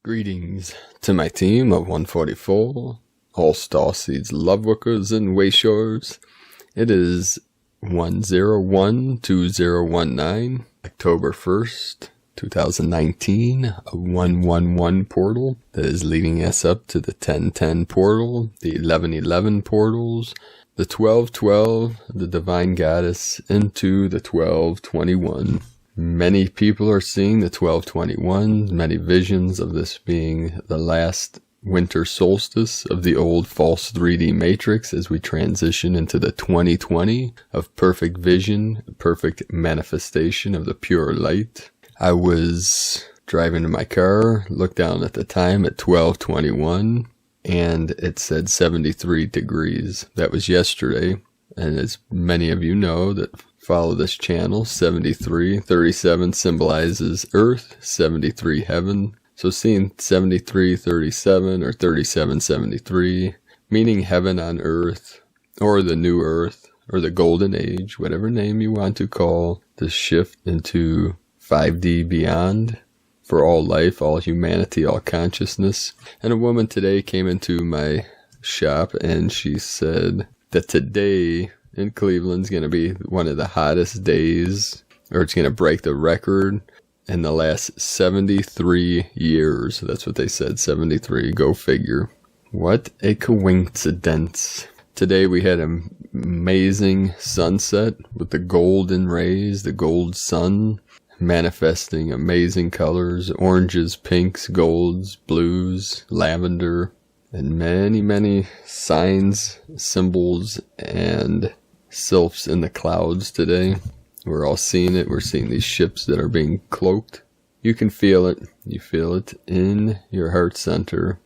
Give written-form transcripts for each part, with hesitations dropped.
Greetings to my team of 144, all Starseeds, Lightworkers, and Wayshores. It is 101-2019, October 1st, 2019, a 111 portal that is leading us up to the 1010 portal, the 1111 portals, the 1212, the Divine Goddess, into the 1221. Many people are seeing the 1221, many visions of this being the last winter solstice of the old false 3D matrix as we transition into the 2020 of perfect vision, perfect manifestation of the pure light. I was driving in my car, looked down at the time at 12:21, and it said 73 degrees. That was yesterday, and as many of you know that follow this channel, 7337 symbolizes Earth, 73 heaven. So seeing 7337 or 3773, meaning heaven on Earth, or the new Earth, or the golden age, whatever name you want to call the shift into 5D beyond for all life, all humanity, all consciousness. And a woman today came into my shop and she said that today in Cleveland's going to be one of the hottest days, or it's going to break the record in the last 73 years. That's what they said, 73, go figure. What a coincidence. Today we had an amazing sunset with the golden rays, the gold sun, manifesting amazing colors, oranges, pinks, golds, blues, lavender, and many, many signs, symbols, and sylphs in the clouds today. We're all seeing it. We're seeing these ships that are being cloaked. You can feel it. You feel it in your heart center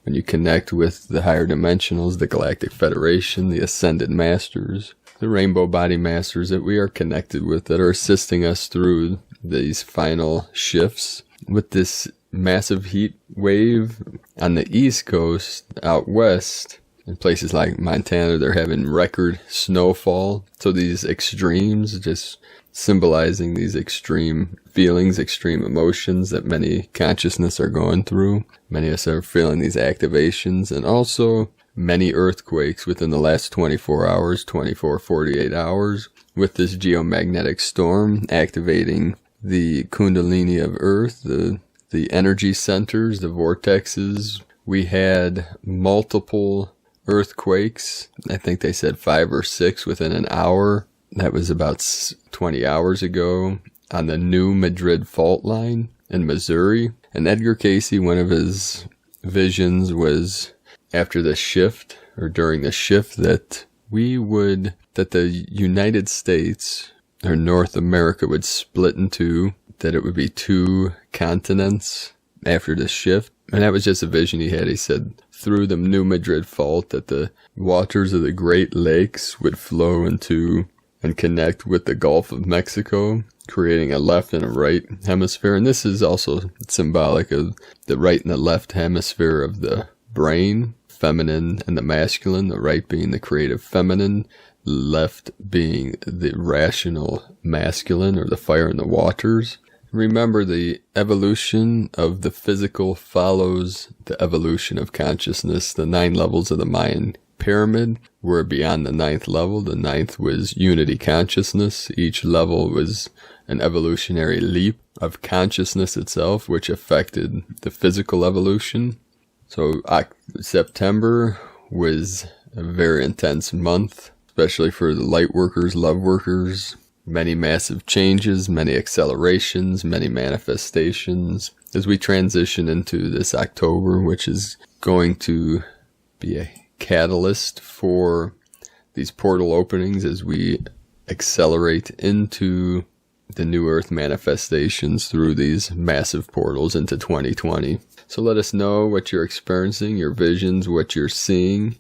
when you connect with the higher dimensionals, the Galactic Federation, the Ascended Masters, the Rainbow Body Masters that we are connected with that are assisting us through these final shifts. With this massive heat wave on the East Coast, out west, in places like Montana, they're having record snowfall. So these extremes, just symbolizing these extreme feelings, extreme emotions that many consciousness are going through. Many of us are feeling these activations, and also many earthquakes within the last 24 hours, 48 hours, with this geomagnetic storm activating the Kundalini of Earth, the energy centers, the vortexes. We had multiple earthquakes. I think they said 5 or 6 within an hour. That was about 20 hours ago on the New Madrid fault line in Missouri. And Edgar Casey, one of his visions was after the shift, or during the shift, that the United States or North America would split in two, that it would be 2 continents after the shift. And that was just a vision he had. He said through the New Madrid fault that the waters of the Great Lakes would flow into and connect with the Gulf of Mexico, creating a left and a right hemisphere. And this is also symbolic of the right and the left hemisphere of the brain, feminine and the masculine, the right being the creative feminine, left being the rational masculine, or the fire in the waters. Remember, the evolution of the physical follows the evolution of consciousness. The 9 levels of the Mayan pyramid were beyond the 9th level. The 9th was unity consciousness. Each level was an evolutionary leap of consciousness itself, which affected the physical evolution. So September was a very intense month, especially for the Lightworkers, Loveworkers. Many massive changes, many accelerations, many manifestations as we transition into this October, which is going to be a catalyst for these portal openings as we accelerate into the new Earth manifestations through these massive portals into 2020. So let us know what you're experiencing, your visions, what you're seeing,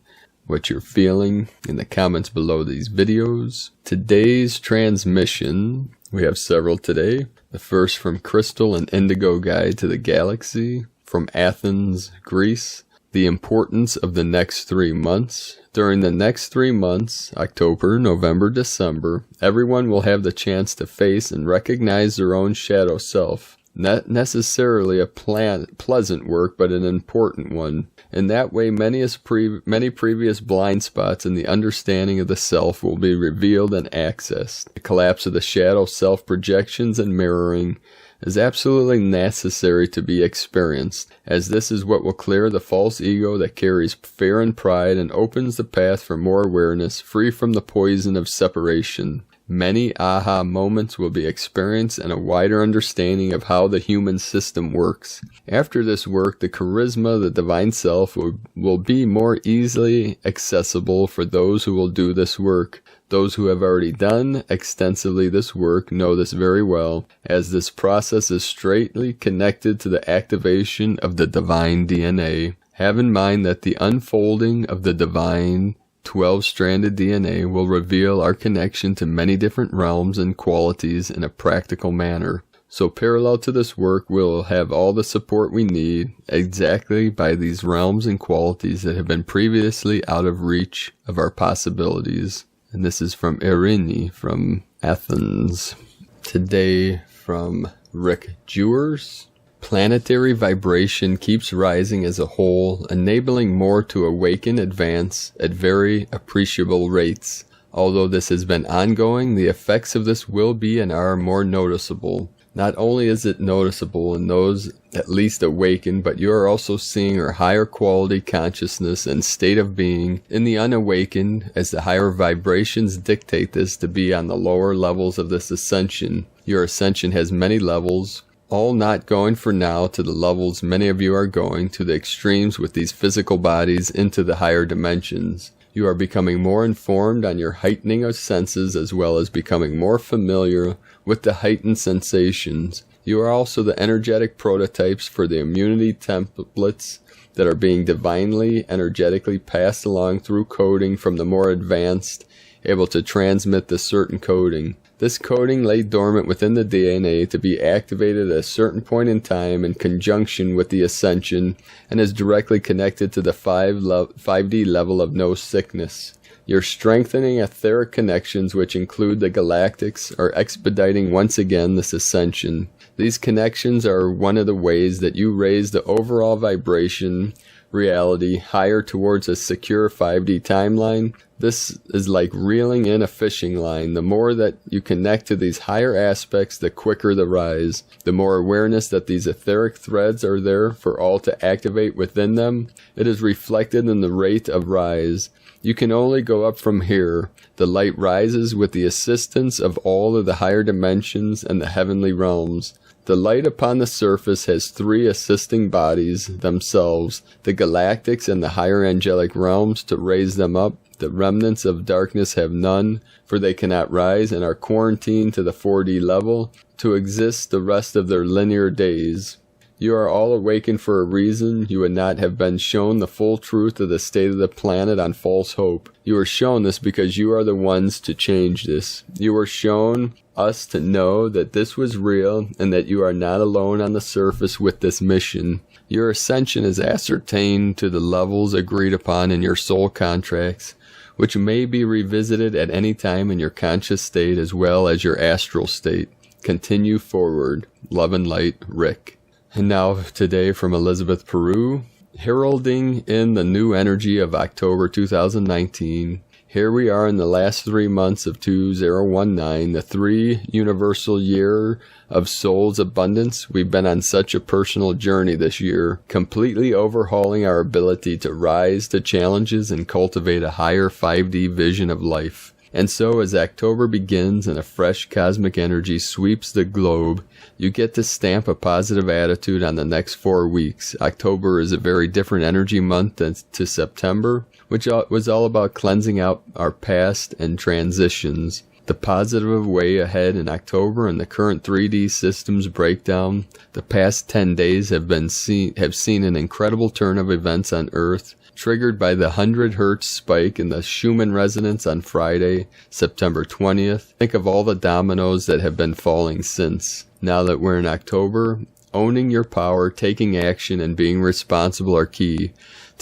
what you're feeling in the comments below these videos. Today's transmission, we have several today. The first from Crystal and Indigo Guide to the Galaxy, from Athens, Greece. The importance of the next 3 months. During the next 3 months, October, November, December, everyone will have the chance to face and recognize their own shadow self Not necessarily a pleasant work, but an important one. In that way, many previous blind spots in the understanding of the self will be revealed and accessed. The collapse of the shadow self-projections and mirroring is absolutely necessary to be experienced, as this is what will clear the false ego that carries fear and pride and opens the path for more awareness, free from the poison of separation. Many aha moments will be experienced and a wider understanding of how the human system works. After this work, the charisma of the divine self will be more easily accessible for those who will do this work. Those who have already done extensively this work know this very well, as this process is straightly connected to the activation of the divine DNA. Have in mind that the unfolding of the divine 12-stranded DNA will reveal our connection to many different realms and qualities in a practical manner. So parallel to this work, we'll have all the support we need exactly by these realms and qualities that have been previously out of reach of our possibilities. And this is from Irini from Athens. Today from Rick Jewers. Planetary vibration keeps rising as a whole, enabling more to awaken, advance at very appreciable rates. Although this has been ongoing, the effects of this will be and are more noticeable. Not only is it noticeable in those at least awakened, but you are also seeing a higher quality consciousness and state of being in the unawakened, as the higher vibrations dictate this to be on the lower levels of this ascension. Your ascension has many levels, all not going for now to the levels many of you are going, to the extremes with these physical bodies into the higher dimensions. You are becoming more informed on your heightening of senses, as well as becoming more familiar with the heightened sensations. You are also the energetic prototypes for the immunity templates that are being divinely, energetically passed along through coding from the more advanced, able to transmit the certain coding. This coding lay dormant within the DNA to be activated at a certain point in time in conjunction with the ascension, and is directly connected to the 5D level of no sickness. Your strengthening etheric connections, which include the Galactics, are expediting once again this ascension. These connections are one of the ways that you raise the overall vibration reality higher towards a secure 5D timeline. This is like reeling in a fishing line. The more that you connect to these higher aspects, the quicker the rise. The more awareness that these etheric threads are there for all to activate within them, it is reflected in the rate of rise. You can only go up from here. The light rises with the assistance of all of the higher dimensions and the heavenly realms. The light upon the surface has three assisting bodies themselves, the Galactics and the higher angelic realms, to raise them up. The remnants of darkness have none, for they cannot rise and are quarantined to the 4D level to exist the rest of their linear days. You are all awakened for a reason. You would not have been shown the full truth of the state of the planet on false hope. You are shown this because you are the ones to change this. You were shown us to know that this was real and that you are not alone on the surface with this mission. Your ascension is ascertained to the levels agreed upon in your soul contracts, which may be revisited at any time in your conscious state as well as your astral state. Continue forward. Love and light, Rick. And now today from Elizabeth Peru, heralding in the new energy of October 2019. Here we are in the last 3 months of 2019, the 3 universal year of soul's abundance. We've been on such a personal journey this year, completely overhauling our ability to rise to challenges and cultivate a higher 5D vision of life. And so as October begins and a fresh cosmic energy sweeps the globe, you get to stamp a positive attitude on the next 4 weeks. October is a very different energy month than to September, which was all about cleansing out our past and transitions. The positive way ahead in October and the current 3D systems breakdown, the past 10 days have seen an incredible turn of events on Earth, triggered by the 100 Hz spike in the Schumann resonance on Friday, September 20th. Think of all the dominoes that have been falling since. Now that we're in October, owning your power, taking action, and being responsible are key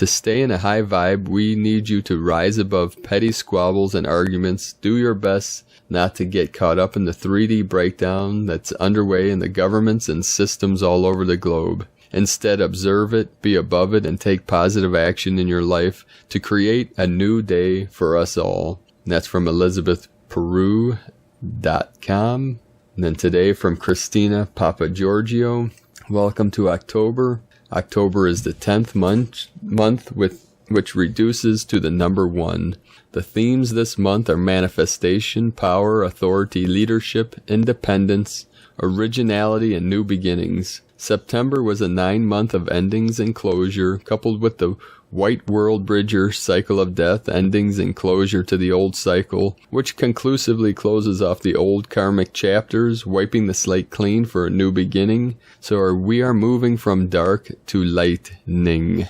To stay in a high vibe, we need you to rise above petty squabbles and arguments. Do your best not to get caught up in the 3D breakdown that's underway in the governments and systems all over the globe. Instead, observe it, be above it, and take positive action in your life to create a new day for us all. And that's from ElizabethPeru.com. And then today from Christina Papagiorgio. Welcome to October. October is the 10th month which reduces to the number 1. The themes this month are manifestation, power, authority, leadership, independence, originality, and new beginnings. September was a 9-month of endings and closure, coupled with the White World Bridger cycle of death, endings and closure to the old cycle, which conclusively closes off the old karmic chapters, wiping the slate clean for a new beginning. So we are moving from dark to lightning.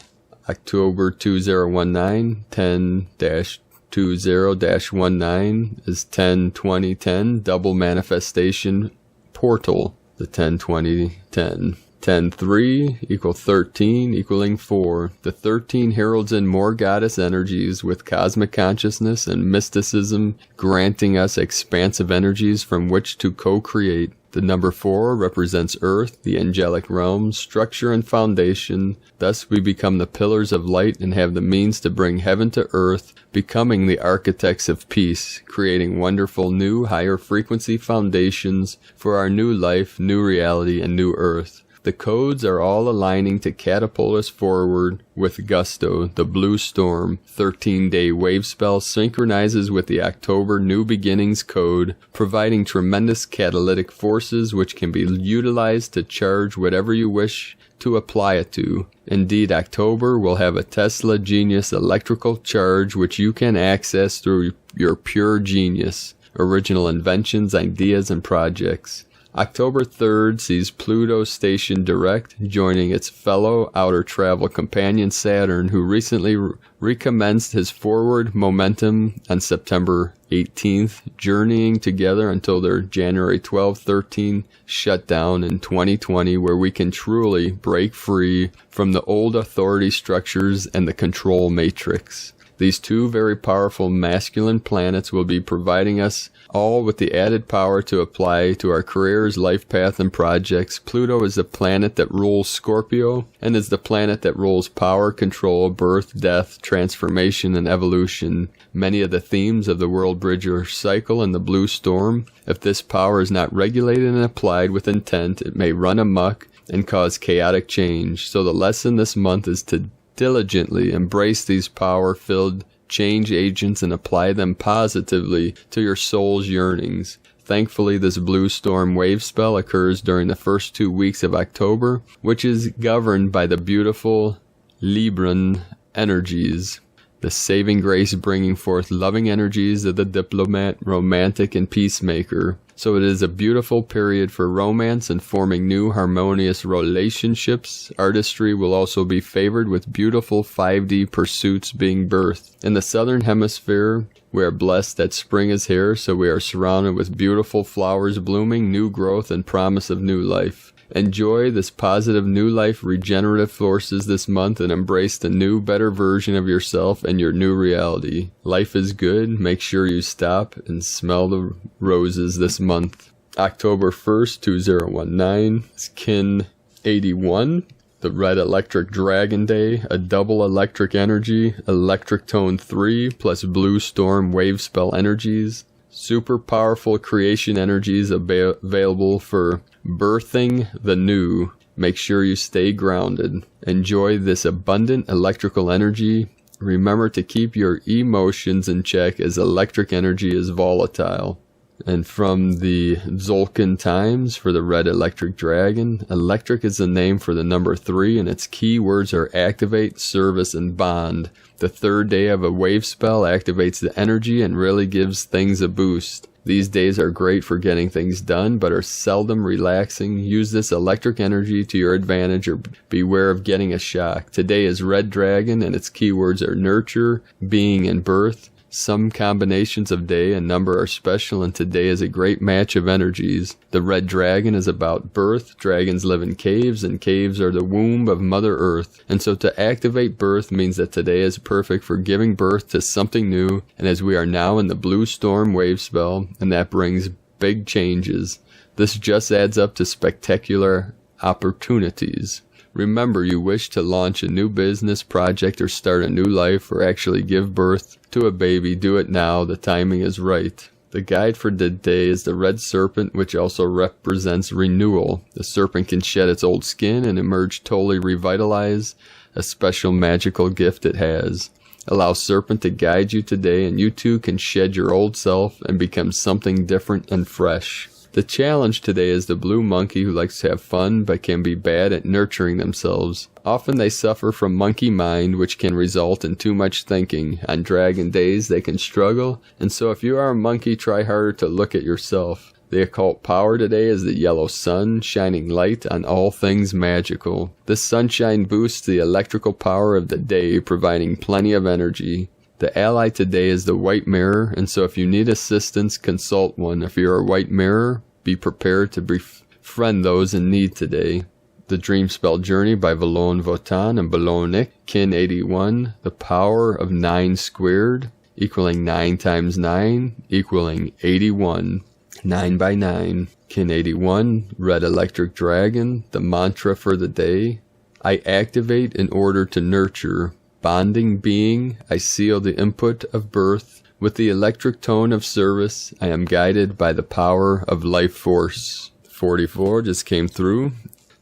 October 2019, 10-20-19 is 10-20-10, double manifestation portal. The 10-20-10. 10-3 equal 13 equaling 4. The 13 heralds in more goddess energies with cosmic consciousness and mysticism, granting us expansive energies from which to co-create. The number 4 represents Earth, the angelic realm, structure and foundation. Thus we become the pillars of light and have the means to bring heaven to earth, becoming the architects of peace, creating wonderful new higher frequency foundations for our new life, new reality, and new earth. The codes are all aligning to catapult us forward with gusto. The Blue Storm 13-day wave spell synchronizes with the October New Beginnings code, providing tremendous catalytic forces which can be utilized to charge whatever you wish to apply it to. Indeed, October will have a Tesla genius electrical charge which you can access through your pure genius, original inventions, ideas, and projects. October 3rd sees Pluto stationed direct, joining its fellow outer travel companion Saturn, who recently recommenced his forward momentum on September 18th, journeying together until their January 12-13 shutdown in 2020, where we can truly break free from the old authority structures and the control matrix. These two very powerful masculine planets will be providing us all with the added power to apply to our careers, life path, and projects. Pluto is the planet that rules Scorpio and is the planet that rules power, control, birth, death, transformation, and evolution. Many of the themes of the World Bridger cycle and the Blue Storm. If this power is not regulated and applied with intent, it may run amok and cause chaotic change. So the lesson this month is to diligently embrace these power-filled change agents and apply them positively to your soul's yearnings. Thankfully, this Blue Storm wave spell occurs during the first 2 weeks of October, which is governed by the beautiful Libran energies. The saving grace bringing forth loving energies of the diplomat, romantic, and peacemaker. So it is a beautiful period for romance and forming new harmonious relationships. Artistry will also be favored with beautiful 5D pursuits being birthed. In the southern hemisphere, we are blessed that spring is here, so we are surrounded with beautiful flowers blooming, new growth, and promise of new life. Enjoy this positive new life regenerative forces this month and embrace the new, better version of yourself and your new reality. Life is good. Make sure you stop and smell the roses this month. October 1st, 2019 is Kin 81. The Red Electric Dragon Day, a double electric energy, electric tone 3 plus Blue Storm wave spell energies. Super powerful creation energies available for birthing the new. Make sure you stay grounded. Enjoy this abundant electrical energy. Remember to keep your emotions in check as electric energy is volatile. And from the Zolkin Times for the Red Electric Dragon, electric is the name for the number 3 and its key words are activate, service, and bond. The third day of a wave spell activates the energy and really gives things a boost. These days are great for getting things done, but are seldom relaxing. Use this electric energy to your advantage or beware of getting a shock. Today is Red Dragon and its keywords are nurture, being, and birth. Some combinations of day and number are special, and today is a great match of energies. The red dragon is about birth. Dragons live in caves, and caves are the womb of Mother Earth. And so to activate birth means that today is perfect for giving birth to something new, and as we are now in the blue storm wave spell, and that brings big changes. This just adds up to spectacular opportunities. Remember, you wish to launch a new business project or start a new life or actually give birth to a baby, do it now. The timing is right. The guide for today is the red serpent, which also represents renewal. The serpent can shed its old skin and emerge totally revitalized, a special magical gift it has. Allow serpent to guide you today, and you too can shed your old self and become something different and fresh. The challenge today is the blue monkey, who likes to have fun but can be bad at nurturing themselves. Often they suffer from monkey mind, which can result in too much thinking. On dragon days they can struggle, and so if you are a monkey, try harder to look at yourself. The occult power today is the yellow sun, shining light on all things magical. This sunshine boosts the electrical power of the day, providing plenty of energy. The ally today is the white mirror, and so if you need assistance, consult one. If you're a white mirror, be prepared to befriend those in need today. The Dream Spell Journey by Valon Votan and Balonic, Kin 81, the power of 9 squared, equaling 9 times 9, equaling 81. 9 by 9. Kin 81, Red Electric Dragon, the mantra for the day. I activate in order to nurture. Bonding being, I seal the input of birth. With the electric tone of service, I am guided by the power of life force. 44 just came through.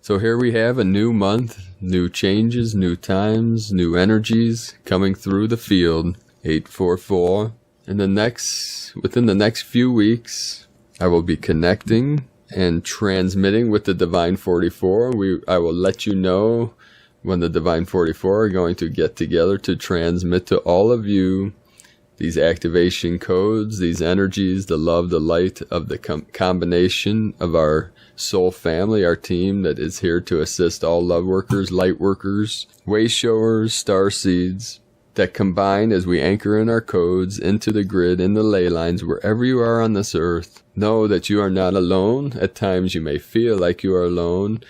So here we have a new month, new changes, new times, new energies coming through the field. 844. Within the next few weeks, I will be connecting and transmitting with the Divine 44. I will let you know when the Divine 44 are going to get together to transmit to all of you these activation codes, these energies, the love, the light of the combination of our soul family, our team that is here to assist all love workers, light workers, way showers, starseeds, that combine as we anchor in our codes into the grid, in the ley lines, wherever you are on this earth. Know that you are not alone. At times you may feel like you are alone,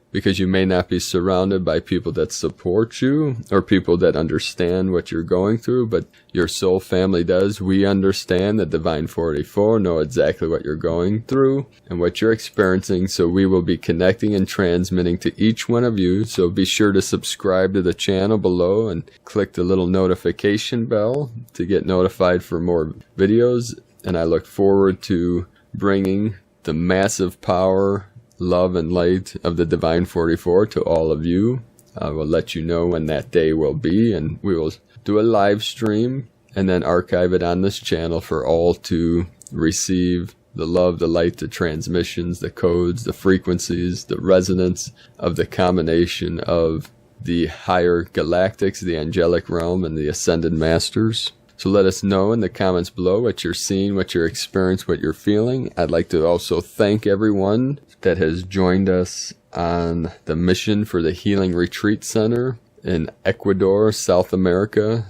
because you may not be surrounded by people that support you or people that understand what you're going through, but your soul family does. We understand, the Divine 44 know exactly what you're going through and what you're experiencing, so we will be connecting and transmitting to each one of you. So be sure to subscribe to the channel below and click the little notification bell to get notified for more videos, and I look forward to bringing the massive power, love, and light of the Divine 44 to all of you. I will let you know when that day will be, and we will do a live stream and then archive it on this channel for all to receive the love, the light, the transmissions, the codes, the frequencies, the resonance of the combination of the higher galactics, the angelic realm, and the ascended masters. So let us know in the comments below what you're seeing, what you're experiencing, what you're feeling. I'd like to also thank everyone that has joined us on the mission for the Healing Retreat Center in Ecuador, South America.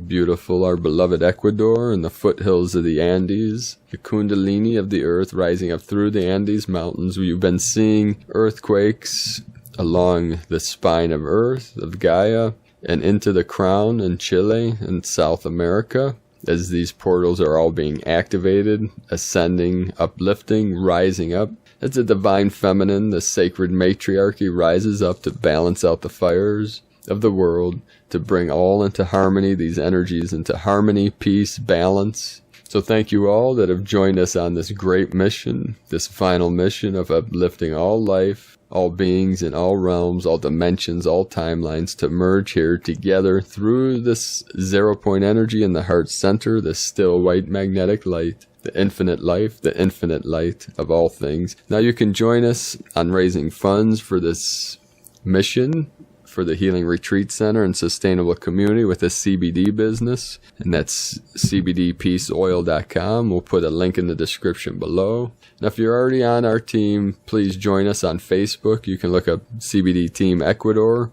Beautiful, our beloved Ecuador, in the foothills of the Andes, the Kundalini of the earth rising up through the Andes mountains. You've been seeing earthquakes along the spine of earth, of Gaia, and into the crown in Chile and South America, as these portals are all being activated, ascending, uplifting, rising up. As the divine feminine, the sacred matriarchy, rises up to balance out the fires of the world, to bring all into harmony, these energies into harmony, peace, balance. So thank you all that have joined us on this great mission, this final mission of uplifting all life, all beings in all realms, all dimensions, all timelines, to merge here together through this 0 point energy in the heart center, the still white magnetic light, the infinite life, the infinite light of all things. Now you can join us on raising funds for this mission for the Healing Retreat Center and Sustainable Community with a CBD business, and that's cbdpeaceoil.com. We'll put a link in the description below. Now, if you're already on our team, please join us on Facebook. You can look up CBD Team Ecuador.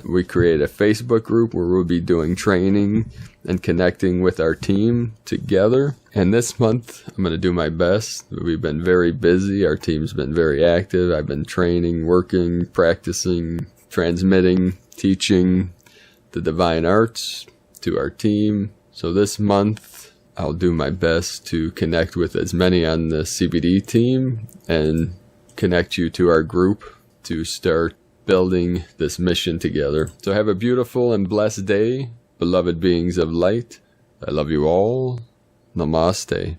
We create a Facebook group where we'll be doing training and connecting with our team together. And this month, I'm going to do my best. We've been very busy. Our team's been very active. I've been training, working, practicing, transmitting, teaching the divine arts to our team. So this month, I'll do my best to connect with as many on the CBD team and connect you to our group to start building this mission together. So have a beautiful and blessed day, beloved beings of light. I love you all. Namaste.